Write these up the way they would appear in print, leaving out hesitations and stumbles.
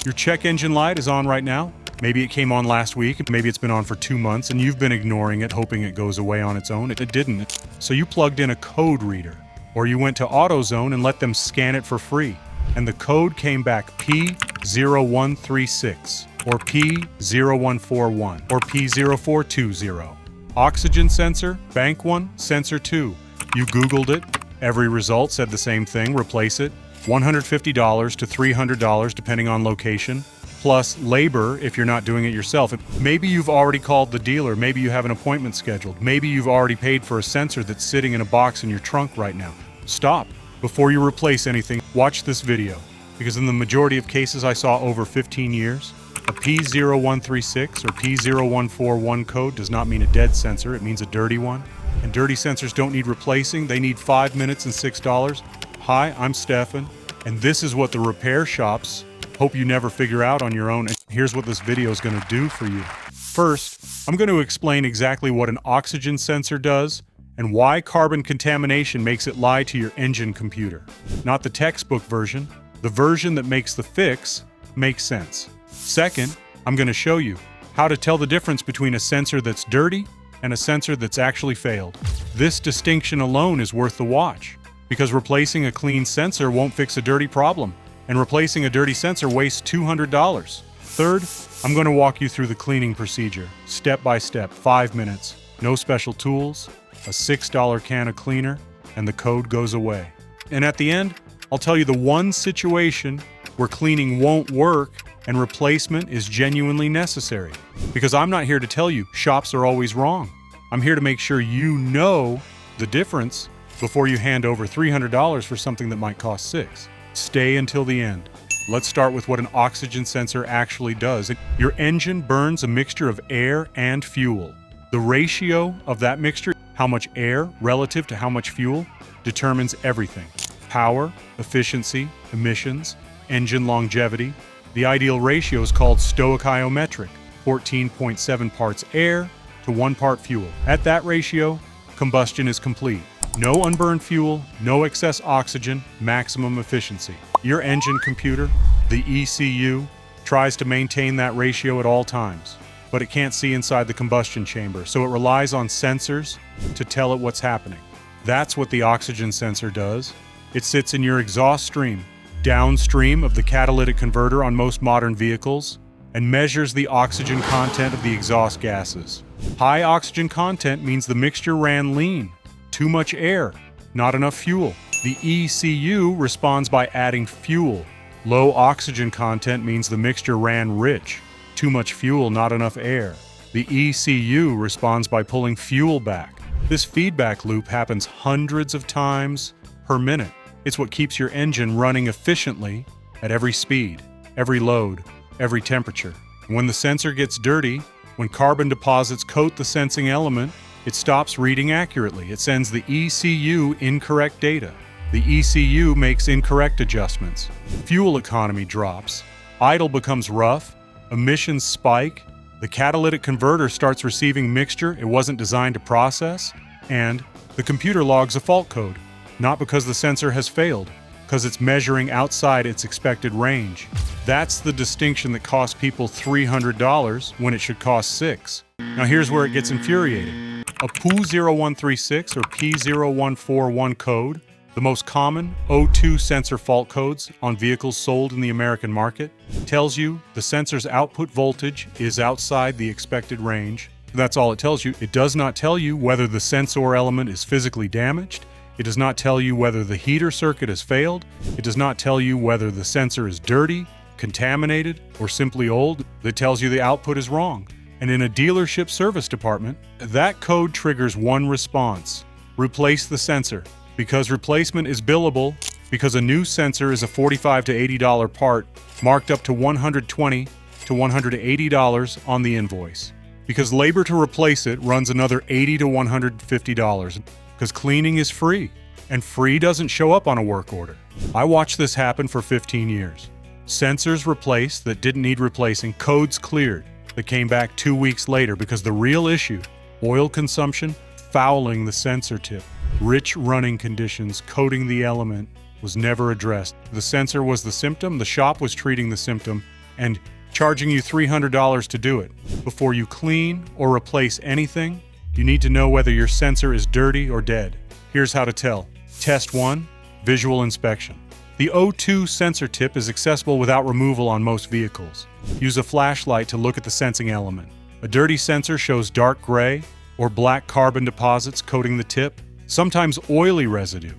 Your check engine light is on right now. Maybe it came on last week, maybe it's been on for 2 months, and you've been ignoring it, hoping it goes away on its own. It didn't. So you plugged in a code reader, or you went to AutoZone and let them scan it for free. And the code came back P0136, or P0141, or P0420. Oxygen sensor, bank 1, sensor 2. You Googled it. Every result said the same thing, replace it. $150 to $300 depending on location, plus labor if you're not doing it yourself. Maybe you've already called the dealer, maybe you have an appointment scheduled, maybe you've already paid for a sensor that's sitting in a box in your trunk right now. Stop. Before you replace anything, watch this video, because in the majority of cases I saw over 15 years, a P0136 or P0141 code does not mean a dead sensor, it means a dirty one. And dirty sensors don't need replacing, they need 5 minutes and $6. Hi, I'm Stefan, and this is what the repair shops hope you never figure out on your own, and here's what this video is going to do for you. First, I'm going to explain exactly what an oxygen sensor does and why carbon contamination makes it lie to your engine computer. Not the textbook version, the version that makes the fix make sense. Second, I'm going to show you how to tell the difference between a sensor that's dirty and a sensor that's actually failed. This distinction alone is worth the watch, because replacing a clean sensor won't fix a dirty problem, and replacing a dirty sensor wastes $200. Third, I'm going to walk you through the cleaning procedure, step by step, 5 minutes, no special tools, a $6 can of cleaner, and the code goes away. And at the end, I'll tell you the one situation where cleaning won't work and replacement is genuinely necessary. Because I'm not here to tell you shops are always wrong. I'm here to make sure you know the difference before you hand over $300 for something that might cost $6. Stay until the end. Let's start with what an oxygen sensor actually does. Your engine burns a mixture of air and fuel. The ratio of that mixture, how much air relative to how much fuel, determines everything. Power, efficiency, emissions, engine longevity. The ideal ratio is called stoichiometric, 14.7 parts air to 1 part fuel. At that ratio, combustion is complete. No unburned fuel, no excess oxygen, maximum efficiency. Your engine computer, the ECU, tries to maintain that ratio at all times, but it can't see inside the combustion chamber, so it relies on sensors to tell it what's happening. That's what the oxygen sensor does. It sits in your exhaust stream, downstream of the catalytic converter on most modern vehicles, and measures the oxygen content of the exhaust gases. High oxygen content means the mixture ran lean. Too much air, not enough fuel. The ECU responds by adding fuel. Low oxygen content means the mixture ran rich. Too much fuel, not enough air. The ECU responds by pulling fuel back. This feedback loop happens hundreds of times per minute. It's what keeps your engine running efficiently at every speed, every load, every temperature. When the sensor gets dirty, when carbon deposits coat the sensing element, it stops reading accurately. It sends the ECU incorrect data. The ECU makes incorrect adjustments. Fuel economy drops. Idle becomes rough. Emissions spike. The catalytic converter starts receiving mixture it wasn't designed to process. And the computer logs a fault code. Not because the sensor has failed, because it's measuring outside its expected range. That's the distinction that costs people $300 when it should cost $6. Now here's where it gets infuriating. A P0136 or P0141 code, the most common O2 sensor fault codes on vehicles sold in the American market, tells you the sensor's output voltage is outside the expected range. That's all it tells you. It does not tell you whether the sensor element is physically damaged. It does not tell you whether the heater circuit has failed. It does not tell you whether the sensor is dirty, contaminated, or simply old. It tells you the output is wrong. And in a dealership service department, that code triggers one response: replace the sensor. Because replacement is billable, because a new sensor is a $45 to $80 part, marked up to $120 to $180 on the invoice. Because labor to replace it runs another $80 to $150. Because cleaning is free, and free doesn't show up on a work order. I watched this happen for 15 years. Sensors replaced that didn't need replacing, codes cleared that came back 2 weeks later because the real issue, oil consumption, fouling the sensor tip, rich running conditions coating the element, was never addressed. The sensor was the symptom, the shop was treating the symptom, and charging you $300 to do it. Before you clean or replace anything, you need to know whether your sensor is dirty or dead. Here's how to tell. Test 1. Visual inspection. The O2 sensor tip is accessible without removal on most vehicles. Use a flashlight to look at the sensing element. A dirty sensor shows dark gray or black carbon deposits coating the tip, sometimes oily residue.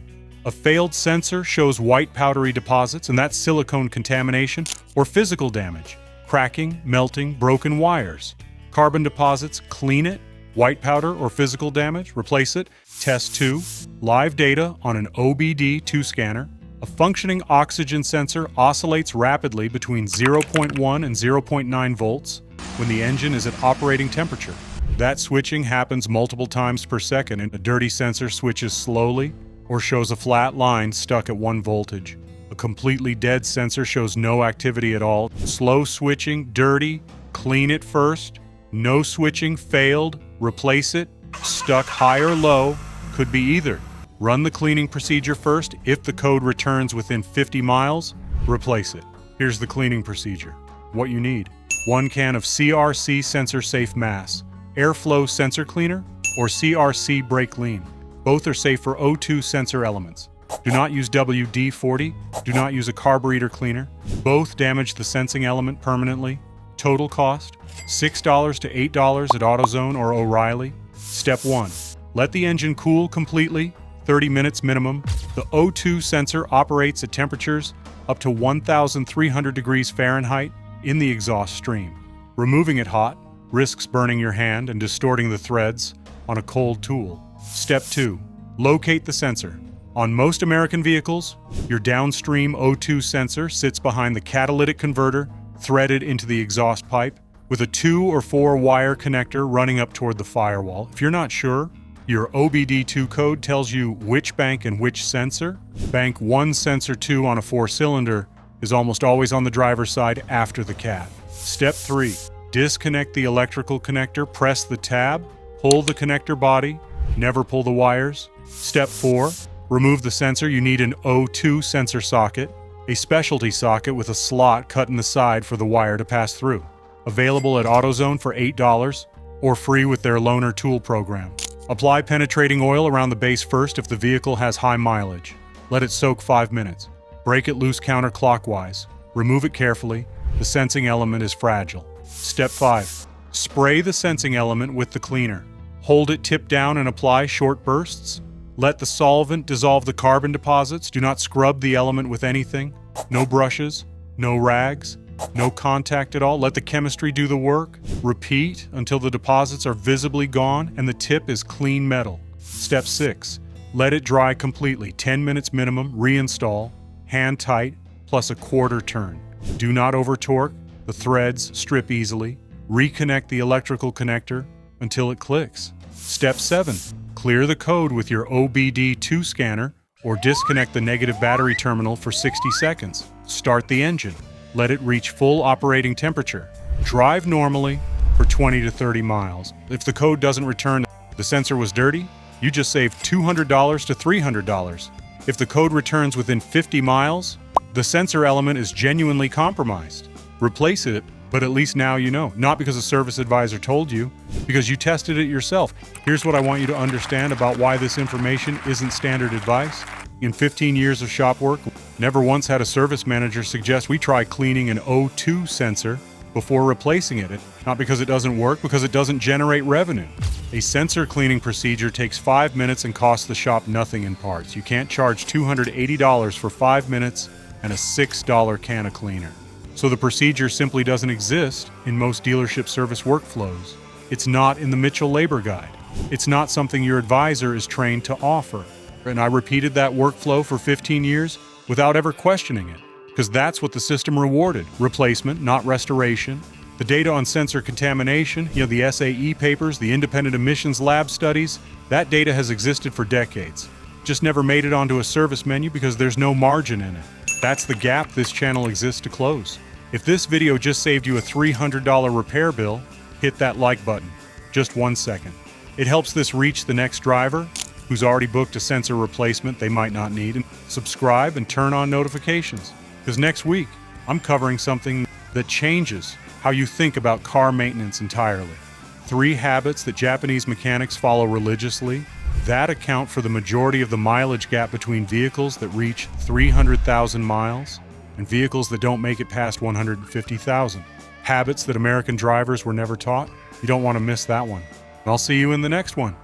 A failed sensor shows white powdery deposits, and that's silicone contamination or physical damage. Cracking, melting, broken wires. Carbon deposits, clean it. White powder or physical damage, replace it. Test 2. Live data on an OBD2 scanner. A functioning oxygen sensor oscillates rapidly between 0.1 and 0.9 volts when the engine is at operating temperature. That switching happens multiple times per second, and a dirty sensor switches slowly or shows a flat line stuck at 1 voltage. A completely dead sensor shows no activity at all. Slow switching, dirty, clean it first. No switching, failed, replace it. Stuck high or low, could be either. Run the cleaning procedure first. If the code returns within 50 miles, replace it. Here's the cleaning procedure. What you need: 1 can of CRC Sensor Safe Mass, Airflow Sensor Cleaner, or CRC Brake Lean. Both are safe for O2 sensor elements. Do not use WD-40. Do not use a carburetor cleaner. Both damage the sensing element permanently. Total cost: $6 to $8 at AutoZone or O'Reilly. Step 1. Let the engine cool completely, 30 minutes minimum. The O2 sensor operates at temperatures up to 1,300 degrees Fahrenheit in the exhaust stream. Removing it hot risks burning your hand and distorting the threads on a cold tool. Step 2. Locate the sensor. On most American vehicles, your downstream O2 sensor sits behind the catalytic converter threaded into the exhaust pipe with a 2 or 4 wire connector running up toward the firewall. If you're not sure, your OBD2 code tells you which bank and which sensor. Bank 1 sensor 2 on a 4-cylinder is almost always on the driver's side after the cat. Step 3. Disconnect the electrical connector, press the tab, pull the connector body, never pull the wires. Step 4. Remove the sensor. You need an O2 sensor socket, a specialty socket with a slot cut in the side for the wire to pass through. Available at AutoZone for $8 or free with their loaner tool program. Apply penetrating oil around the base first if the vehicle has high mileage. Let it soak 5 minutes. Break it loose counterclockwise. Remove it carefully. The sensing element is fragile. Step 5. Spray the sensing element with the cleaner. Hold it tip down and apply short bursts. Let the solvent dissolve the carbon deposits. Do not scrub the element with anything. No brushes, no rags, no contact at all. Let the chemistry do the work. Repeat until the deposits are visibly gone and the tip is clean metal. Step 6. Let it dry completely. 10 minutes minimum. Reinstall. Hand tight, plus a quarter turn. Do not over torque. The threads strip easily. Reconnect the electrical connector until it clicks. Step 7. Clear the code with your OBD2 scanner or disconnect the negative battery terminal for 60 seconds. Start the engine. Let it reach full operating temperature. Drive normally for 20 to 30 miles. If the code doesn't return the sensor was dirty, you just saved $200 to $300. If the code returns within 50 miles, the sensor element is genuinely compromised. Replace it, but at least now you know. Not because a service advisor told you, because you tested it yourself. Here's what I want you to understand about why this information isn't standard advice. In 15 years of shop work, never once had a service manager suggest we try cleaning an O2 sensor before replacing it. Not because it doesn't work, because it doesn't generate revenue. A sensor cleaning procedure takes 5 minutes and costs the shop nothing in parts. You can't charge $280 for 5 minutes and a $6 can of cleaner. So the procedure simply doesn't exist in most dealership service workflows. It's not in the Mitchell Labor Guide. It's not something your advisor is trained to offer. And I repeated that workflow for 15 years without ever questioning it, because that's what the system rewarded. Replacement, not restoration. The data on sensor contamination, the SAE papers, the independent emissions lab studies, that data has existed for decades. Just never made it onto a service menu because there's no margin in it. That's the gap this channel exists to close. If this video just saved you a $300 repair bill, hit that like button. Just 1 second. It helps this reach the next driver who's already booked a sensor replacement they might not need. And subscribe and turn on notifications, because next week I'm covering something that changes how you think about car maintenance entirely. 3 habits that Japanese mechanics follow religiously that account for the majority of the mileage gap between vehicles that reach 300,000 miles and vehicles that don't make it past 150,000. Habits that American drivers were never taught? You don't want to miss that one. I'll see you in the next one.